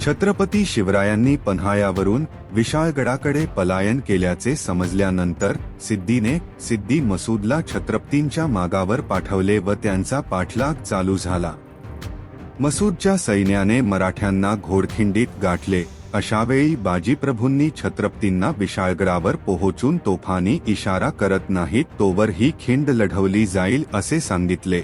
छत्रपती शिवरायांनी पन्हाळ्यावरून विशाळगडाकडे पलायन केल्याचे समजल्यानंतर सिद्दी मसूदला छत्रपतींच्या मागावर पाठवले व त्यांचा पाठलाग चालू झाला. मसूदच्या सैन्याने मराठ्यांना घोडखिंडीत गाठले. अशावेळी बाजीप्रभूंनी छत्रपतींना विशाळगडावर पोहोचून तोफांनी इशारा करत नाहीत तोवर ही खिंड लढवली जाईल असे सांगितले.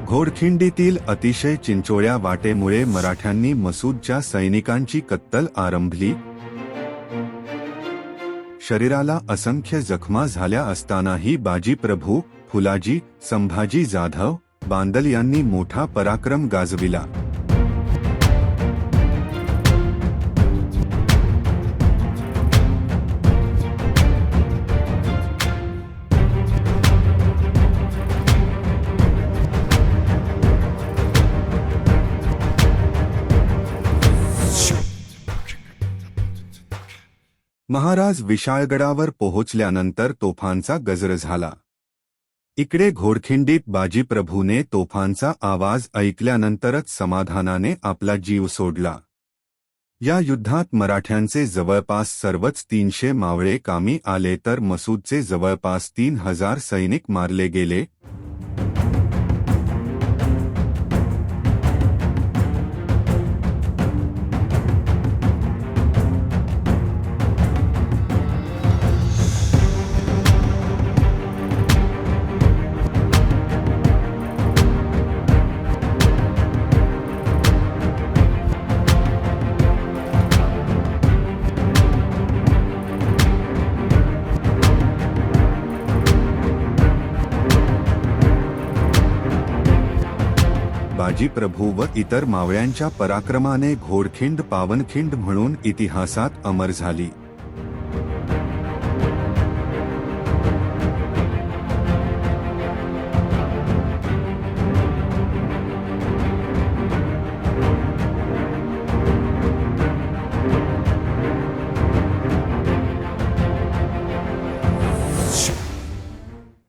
घोडखिंडीतील अतिशय चिंचोळ्या वाटेमुळे मराठ्यांनी मसूदच्या सैनिकांची कत्तल आरंभली. शरीराला असंख्य जखमा झाल्या असतानाही बाजीप्रभू, फुलाजी, संभाजी जाधव, बांदल यांनी मोठा पराक्रम गाजविला. महाराज विशाळगडावर पोहोचल्यानंतर तोफांचा गजर झाला. इकडे घोडखिंडीत बाजीप्रभूने तोफांचा आवाज ऐकल्यानंतरच समाधानाने आपला जीव सोडला. या युद्धात मराठ्यांचे जवळपास सर्वच 300 मावळे कामी आले तर मसूदचे जवळपास 3000 सैनिक मारले गेले. बाजीप्रभू व इतर मावळ्यांच्या पराक्रमाने घोडखिंड पावनखिंड म्हणून इतिहासात अमर झाली.